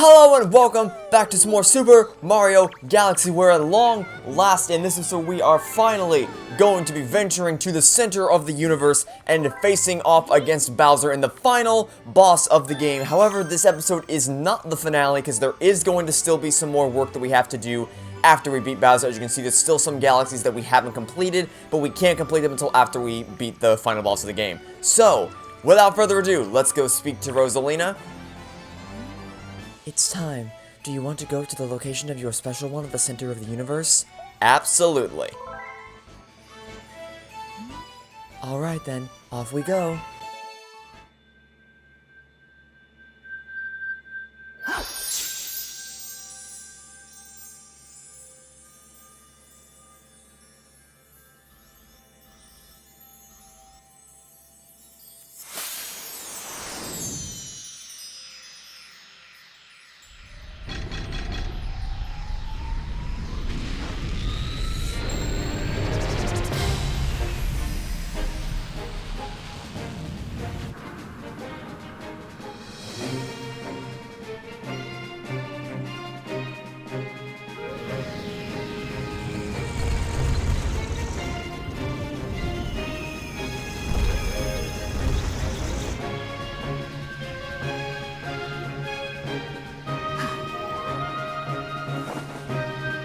Hello and welcome back to some more Super Mario Galaxy, where at long last in this episode we are finally going to be venturing to the center of the universe and facing off against Bowser in the final boss of the game. However, this episode is not the finale because there is going to still be some more work that we have to do after we beat Bowser. As you can see, there's still some galaxies that we haven't completed, but we can't complete them until after we beat the final boss of the game. So, without further ado, let's go speak to Rosalina. It's time. Do you want to go to the location of your special one at the center of the universe? Absolutely. Alright then, off we go.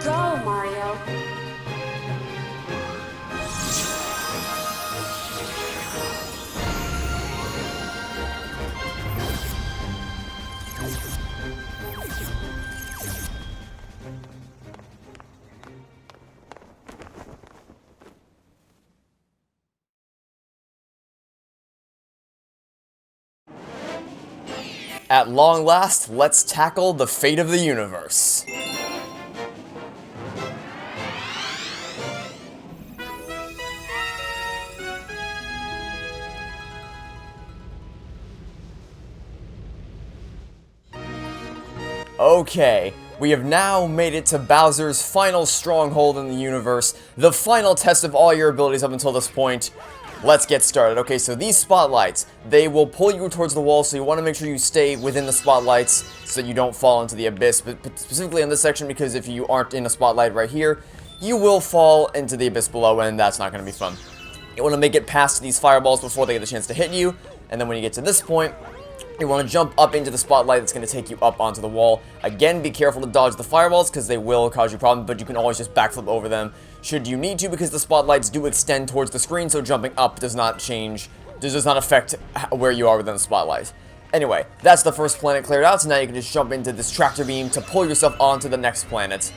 Go, Mario. At long last, let's tackle the fate of the universe. Okay, we have now made it to Bowser's final stronghold in the universe, the final test of all your abilities up until this point. Let's get started. Okay, so these spotlights, they will pull you towards the wall, so you want to make sure you stay within the spotlights so you don't fall into the abyss, but specifically in this section, because if you aren't in a spotlight right here, you will fall into the abyss below, and that's not going to be fun. You want to make it past these fireballs before they get the chance to hit you, and then when you get to this point, you want to jump up into the spotlight that's going to take you up onto the wall. Again, be careful to dodge the fireballs because they will cause you problems, but you can always just backflip over them should you need to, because the spotlights do extend towards the screen, so jumping up does not affect where you are within the spotlight. Anyway, that's the first planet cleared out, so now you can just jump into this tractor beam to pull yourself onto the next planet.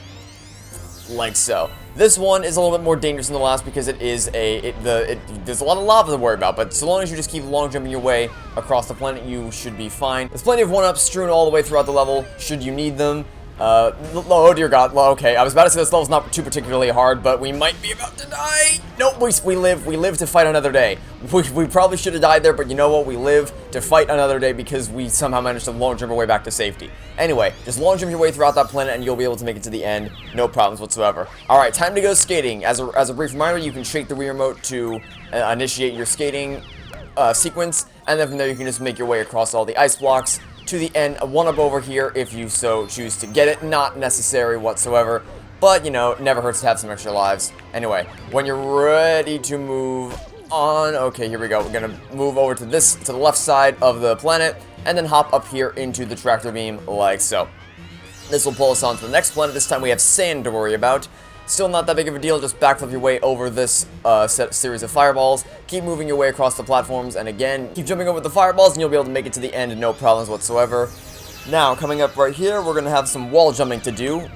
Like so. This one is a little bit more dangerous than the last because it is there's a lot of lava to worry about, but so long as you just keep long jumping your way across the planet, you should be fine. There's plenty of 1-ups strewn all the way throughout the level, should you need them. Oh dear god, well, okay, I was about to say this level's not too particularly hard, but we might be about to die. Nope, we live to fight another day. We probably should have died there, but you know what, we live to fight another day because we somehow managed to long jump our way back to safety. Anyway, just long jump your way throughout that planet and you'll be able to make it to the end, no problems whatsoever. Alright, time to go skating. As a brief reminder, you can shake the Wii Remote to initiate your skating sequence, and then from there you can just make your way across all the ice blocks to the end, a 1-up over here if you so choose to get it. Not necessary whatsoever, but you know, never hurts to have some extra lives. Anyway, when you're ready to move on, okay, here we go. We're gonna move over to the left side of the planet, and then hop up here into the tractor beam like so. This will pull us on to the next planet. This time we have sand to worry about. Still not that big of a deal, just backflip your way over this series of fireballs. Keep moving your way across the platforms, and again, keep jumping over the fireballs, and you'll be able to make it to the end, no problems whatsoever. Now, coming up right here, we're going to have some wall jumping to do.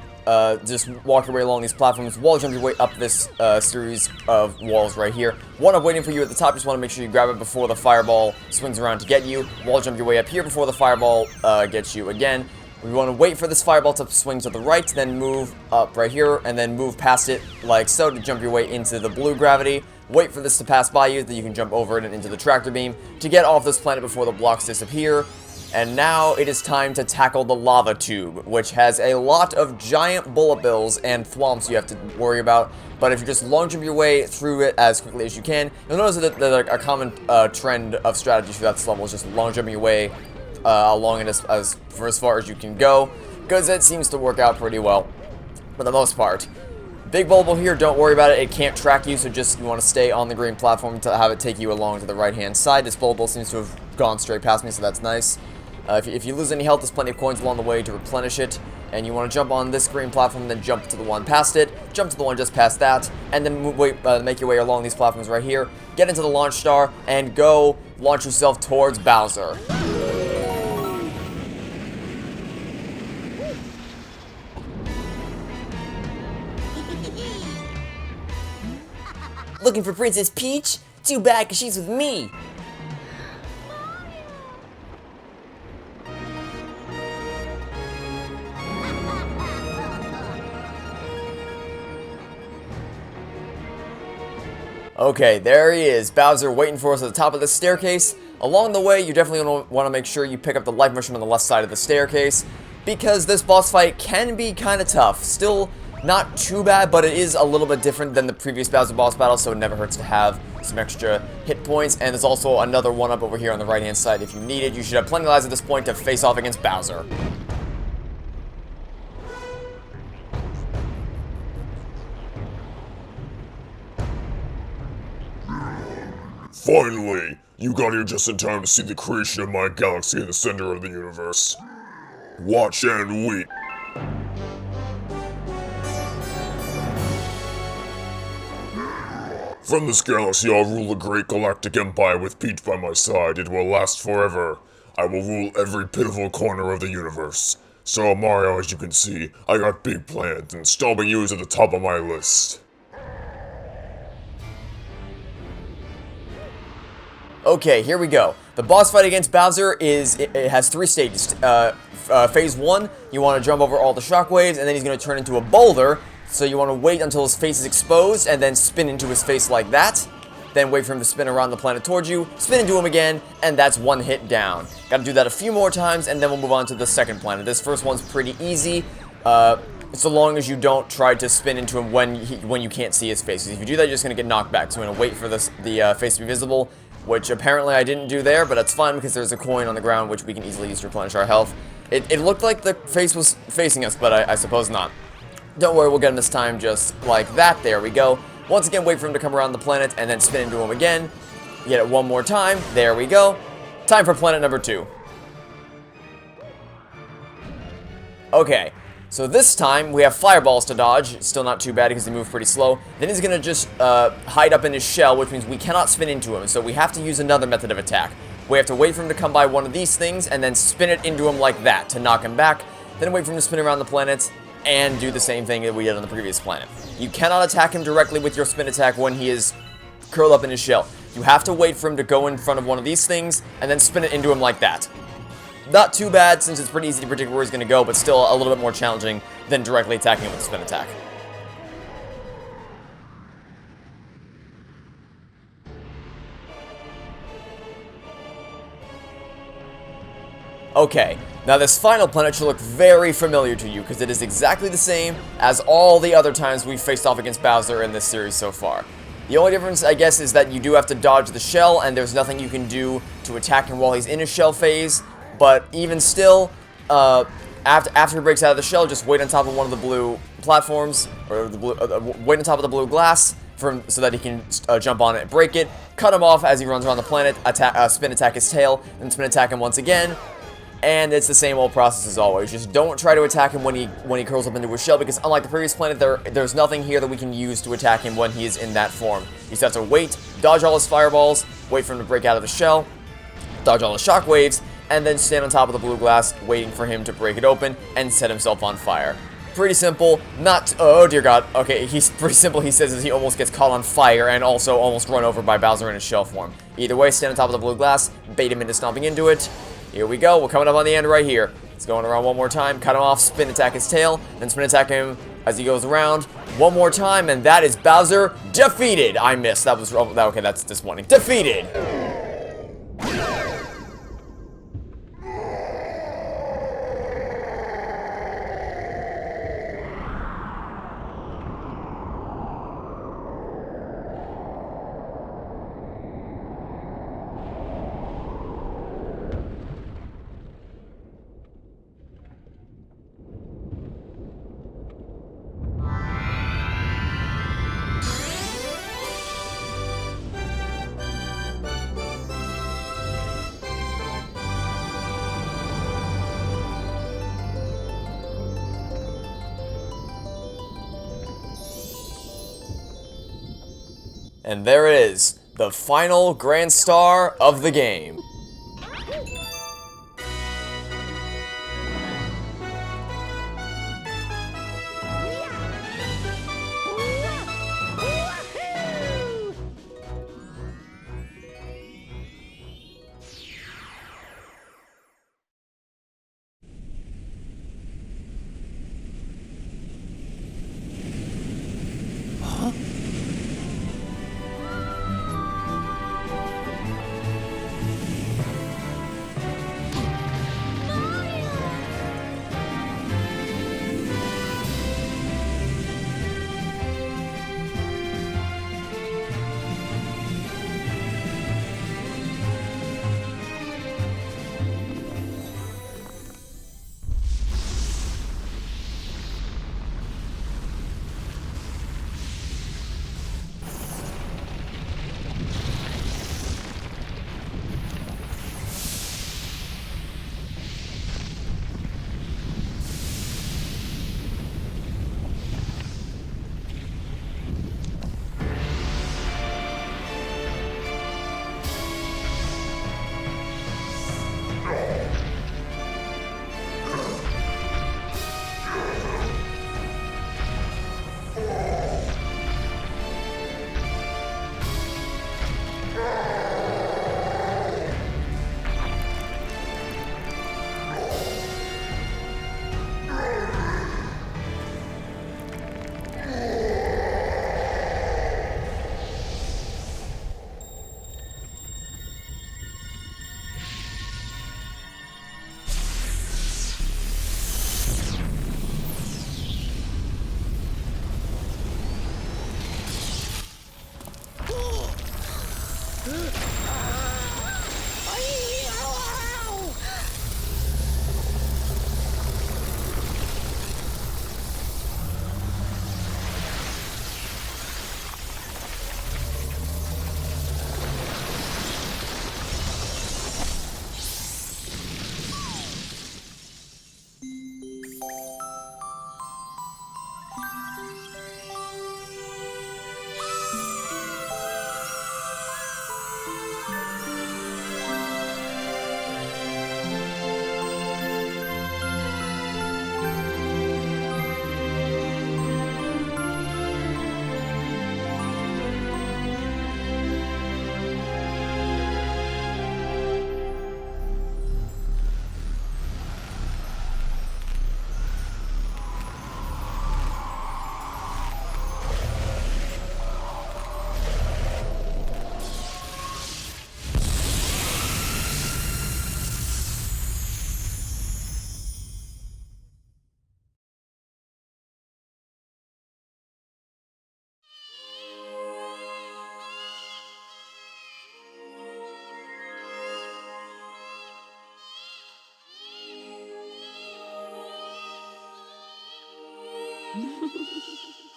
Just walk your way along these platforms, wall jump your way up this series of walls right here. One up waiting for you at the top, just want to make sure you grab it before the fireball swings around to get you. Wall jump your way up here before the fireball gets you again. We want to wait for this fireball to swing to the right, then move up right here, and then move past it like so to jump your way into the blue gravity. Wait for this to pass by you, then you can jump over it and into the tractor beam to get off this planet before the blocks disappear. And now it is time to tackle the lava tube, which has a lot of giant bullet bills and thwomps you have to worry about. But if you just long jump your way through it as quickly as you can, you'll notice that a common trend of strategy throughout this level is just long jumping your way along it for as far as you can go, because it seems to work out pretty well for the most part. Big Bulbo here, don't worry about it. It can't track you, so just you want to stay on the green platform to have it take you along to the right-hand side. This Bulbo seems to have gone straight past me, so that's nice. If you lose any health, there's plenty of coins along the way to replenish it. And you want to jump on this green platform, then jump to the one past it, jump to the one just past that, and then make your way along these platforms right here. Get into the launch star, and go launch yourself towards Bowser. Looking for Princess Peach? Too bad, because she's with me. Okay, there he is, Bowser waiting for us at the top of the staircase. Along the way, you definitely want to make sure you pick up the life mushroom on the left side of the staircase, because this boss fight can be kind of tough. Still not too bad, but it is a little bit different than the previous Bowser boss battle, so it never hurts to have some extra hit points. And there's also another one-up over here on the right-hand side if you need it. You should have plenty of lives at this point to face off against Bowser. Finally! You got here just in time to see the creation of my galaxy in the center of the universe. Watch and wait. From this galaxy, I'll rule a great galactic empire with Peach by my side. It will last forever. I will rule every pitiful corner of the universe. So, Mario, as you can see, I got big plans, and stomping you is at the top of my list. Okay, here we go. The boss fight against Bowser it has 3 stages. Phase 1, you want to jump over all the shockwaves, and then he's going to turn into a boulder. So you want to wait until his face is exposed, and then spin into his face like that. Then wait for him to spin around the planet towards you, spin into him again, and that's 1 hit down. Gotta do that a few more times, and then we'll move on to the second planet. This first one's pretty easy, so long as you don't try to spin into him when you can't see his face. If you do that, you're just gonna get knocked back. So I'm gonna wait for the face to be visible, which apparently I didn't do there, but that's fine because there's a coin on the ground which we can easily use to replenish our health. It looked like the face was facing us, but I suppose not. Don't worry, we'll get him this time just like that. There we go. Once again, wait for him to come around the planet and then spin into him again. Get it one more time. There we go. Time for planet number 2. Okay, so this time we have fireballs to dodge. Still not too bad because they move pretty slow. Then he's going to just hide up in his shell, which means we cannot spin into him. So we have to use another method of attack. We have to wait for him to come by one of these things and then spin it into him like that to knock him back. Then wait for him to spin around the planet and do the same thing that we did on the previous planet. You cannot attack him directly with your spin attack when he is curled up in his shell. You have to wait for him to go in front of one of these things and then spin it into him like that. Not too bad since it's pretty easy to predict where he's going to go, but still a little bit more challenging than directly attacking him with a spin attack. Okay, now this final planet should look very familiar to you because it is exactly the same as all the other times we've faced off against Bowser in this series so far. The only difference, I guess, is that you do have to dodge the shell and there's nothing you can do to attack him while he's in his shell phase, but even still, after he breaks out of the shell, just wait on top of one of the blue platforms, or the blue, wait on top of the blue glass so that he can jump on it and break it, cut him off as he runs around the planet, spin attack his tail, then spin attack him once again. And it's the same old process as always. Just don't try to attack him when he curls up into his shell, because unlike the previous planet, there's nothing here that we can use to attack him when he is in that form. You just have to wait, dodge all his fireballs, wait for him to break out of the shell, dodge all his shockwaves, and then stand on top of the blue glass, waiting for him to break it open and set himself on fire. Pretty simple. Oh dear god. Okay, he's pretty simple. He says as he almost gets caught on fire and also almost run over by Bowser in his shell form. Either way, stand on top of the blue glass, bait him into stomping into it. Here we go, we're coming up on the end right here. He's going around one more time, cut him off, spin attack his tail, then spin attack him as he goes around. One more time, and that is Bowser defeated. I missed, that was, okay, that's disappointing. Defeated! And there it is, the final grand star of the game.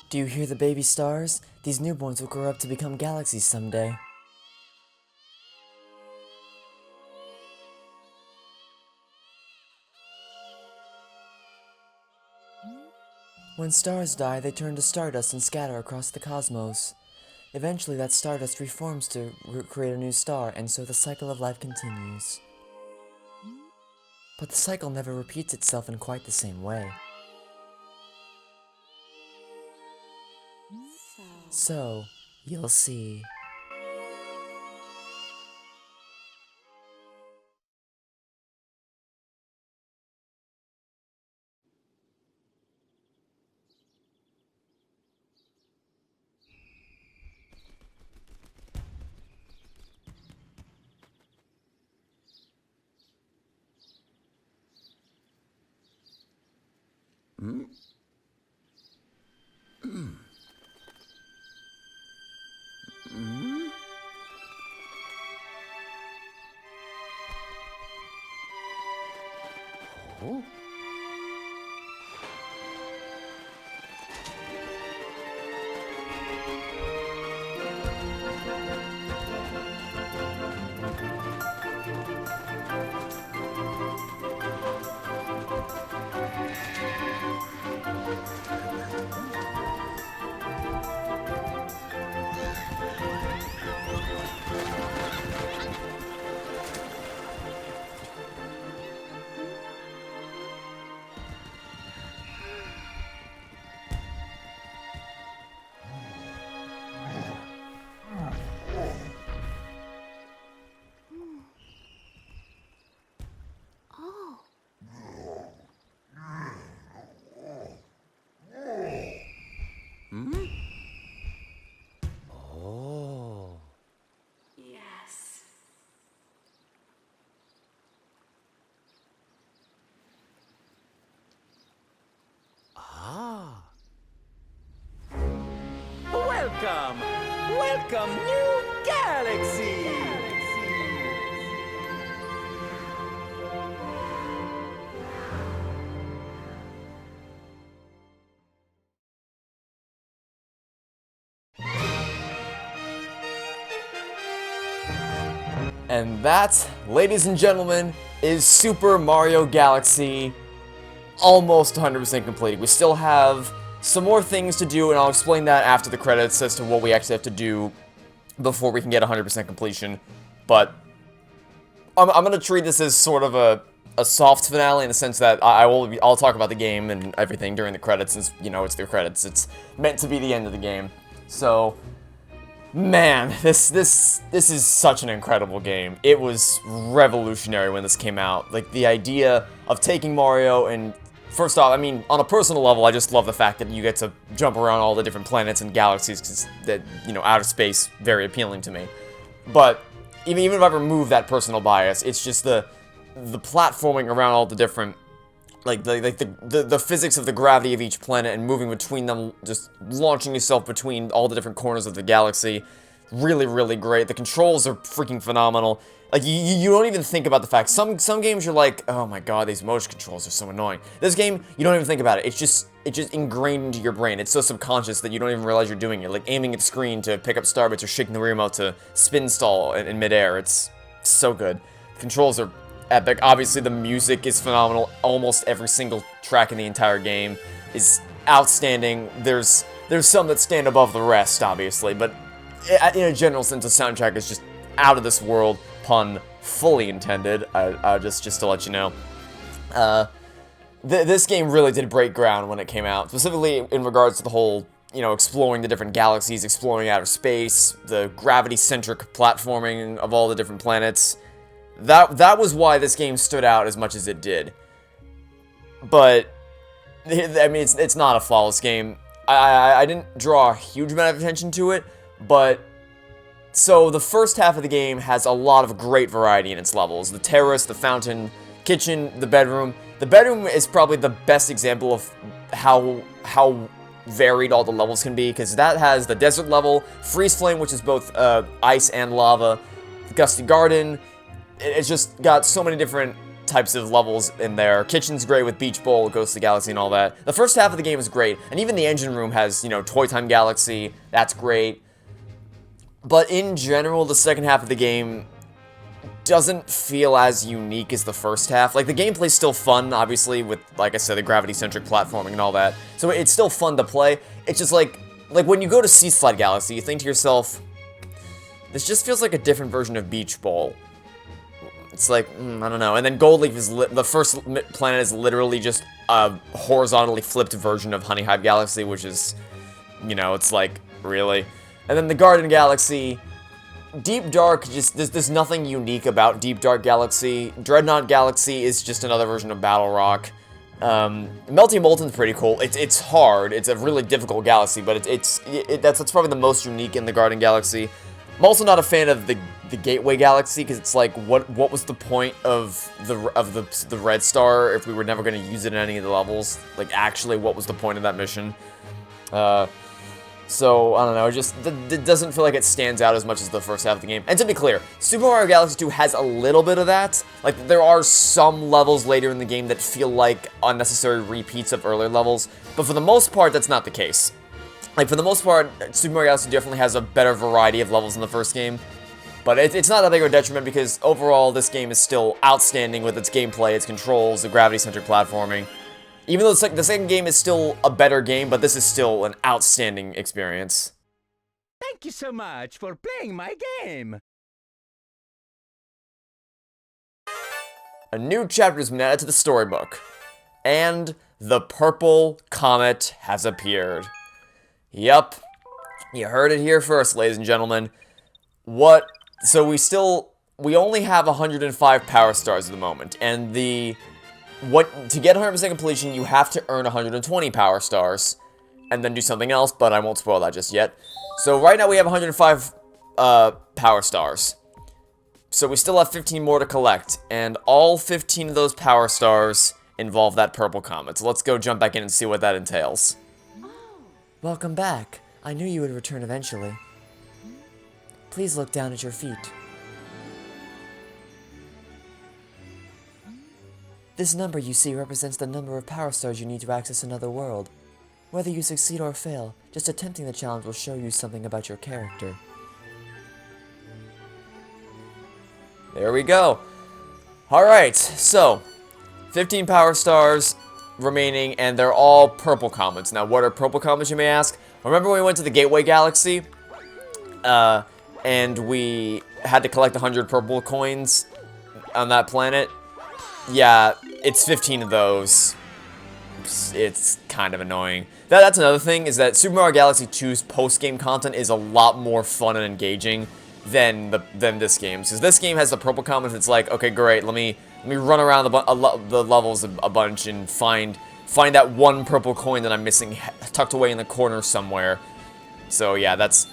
Do you hear the baby stars? These newborns will grow up to become galaxies someday. When stars die, they turn to stardust and scatter across the cosmos. Eventually, that stardust reforms to create a new star, and so the cycle of life continues. But the cycle never repeats itself in quite the same way. So, you'll see. welcome! Welcome, new galaxies! And that, ladies and gentlemen, is Super Mario Galaxy almost 100% complete. We still have some more things to do, and I'll explain that after the credits as to what we actually have to do before we can get 100% completion. But I'm gonna treat this as sort of a soft finale in the sense that I'll talk about the game and everything during the credits, since, you know, it's the credits. It's meant to be the end of the game. So, man, this is such an incredible game. It was revolutionary when this came out. Like, the idea of taking Mario and, first off, I mean, on a personal level, I just love the fact that you get to jump around all the different planets and galaxies, because that, you know, outer space, very appealing to me. But even if I remove that personal bias, it's just the platforming around all the different, like the physics of the gravity of each planet and moving between them, just launching yourself between all the different corners of the galaxy. Really, really great. The controls are freaking phenomenal. Like, you don't even think about the fact, some games you're like, oh my god, these motion controls are so annoying. This game, you don't even think about it. It's just ingrained into your brain. It's so subconscious that you don't even realize you're doing it. Like aiming at the screen to pick up starbits or shaking the Wii Remote to spin stall in midair. It's so good. The controls are epic. Obviously, the music is phenomenal. Almost every single track in the entire game is outstanding. There's some that stand above the rest, obviously, but in a general sense, the soundtrack is just out of this world. Pun fully intended. Just to let you know. This game really did break ground when it came out, specifically in regards to the whole, you know, exploring the different galaxies, exploring outer space, the gravity-centric platforming of all the different planets. That was why this game stood out as much as it did. But, I mean, it's not a flawless game. I didn't draw a huge amount of attention to it, but so the first half of the game has a lot of great variety in its levels. The terrace, the fountain, kitchen, the bedroom. The bedroom is probably the best example of how varied all the levels can be, because that has the desert level, freeze flame, which is both ice and lava, gusty garden. It's just got so many different types of levels in there. Kitchen's great with Beach Bowl, Ghost of the Galaxy, and all that. The first half of the game is great, and even the engine room has, you know, Toy Time Galaxy. That's great. But in general, the second half of the game doesn't feel as unique as the first half. Like, the gameplay's still fun, obviously, with, like I said, the gravity-centric platforming and all that. So it's still fun to play. It's just like when you go to Sea Slide Galaxy, you think to yourself, this just feels like a different version of Beach Bowl. It's like, I don't know. And then Gold Leaf is the first planet is literally just a horizontally flipped version of Honey Hive Galaxy, which is, you know, it's like, really? And then the Garden Galaxy, Deep Dark, just, there's nothing unique about Deep Dark Galaxy. Dreadnought Galaxy is just another version of Battle Rock. Melty Molten's pretty cool. It's hard. It's a really difficult galaxy, but that's probably the most unique in the Garden Galaxy. I'm also not a fan of the Gateway Galaxy, because it's like, what was the point of the Red Star if we were never going to use it in any of the levels? Like, actually, what was the point of that mission? So, I don't know, it doesn't feel like it stands out as much as the first half of the game. And to be clear, Super Mario Galaxy 2 has a little bit of that. Like, there are some levels later in the game that feel like unnecessary repeats of earlier levels, but for the most part, that's not the case. Like, for the most part, Super Mario Galaxy definitely has a better variety of levels in the first game, but it's not that big of a detriment, because overall, this game is still outstanding with its gameplay, its controls, the gravity-centric platforming. Even though the second game is still a better game, but this is still an outstanding experience. Thank you so much for playing my game. A new chapter has been added to the storybook, and the purple comet has appeared. Yup, you heard it here first, ladies and gentlemen. So we only have 105 power stars at the moment, and to get 100% completion, you have to earn 120 power stars, and then do something else, but I won't spoil that just yet. So right now we have 105 power stars. So we still have 15 more to collect, and all 15 of those power stars involve that purple comet. So let's go jump back in and see what that entails. Welcome back. I knew you would return eventually. Please look down at your feet. This number you see represents the number of power stars you need to access another world. Whether you succeed or fail, just attempting the challenge will show you something about your character. There we go. Alright, so 15 power stars remaining, and they're all purple comets. Now, what are purple comets, you may ask? Remember when we went to the Gateway Galaxy? And we had to collect 100 purple coins on that planet? Yeah, it's 15 of those. It's kind of annoying. That's another thing, is that Super Mario Galaxy 2's post-game content is a lot more fun and engaging than this game. Because this game has the purple comets, it's like, okay, great, let me run around the levels a bunch and find that one purple coin that I'm missing tucked away in the corner somewhere. So yeah, that's...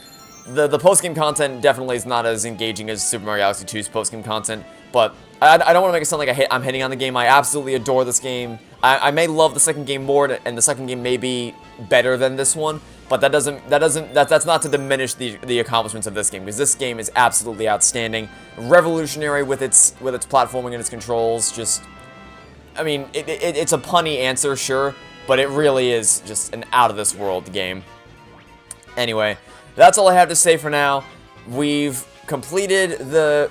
The post-game content definitely is not as engaging as Super Mario Galaxy 2's post-game content, but I don't want to make it sound like I'm hating on the game. I absolutely adore this game. I may love the second game more, and the second game may be better than this one, but that's not to diminish the accomplishments of this game, because this game is absolutely outstanding, revolutionary with its platforming and its controls. Just, I mean, it's a punny answer, sure, but it really is just an out-of-this-world game. Anyway, that's all I have to say for now. We've completed the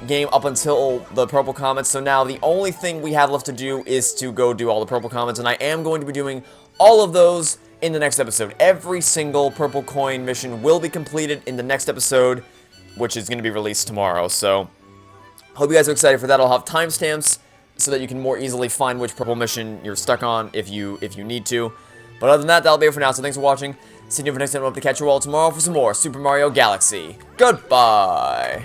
game up until the purple comets, so now the only thing we have left to do is to go do all the purple comets, and I am going to be doing all of those in the next episode. Every single purple coin mission will be completed in the next episode, which is going to be released tomorrow, so hope you guys are excited for that. I'll have timestamps so that you can more easily find which purple mission you're stuck on if you need to. But other than that, that'll be it for now, so thanks for watching. See you for next time. I'll hope to catch you all tomorrow for some more Super Mario Galaxy. Goodbye!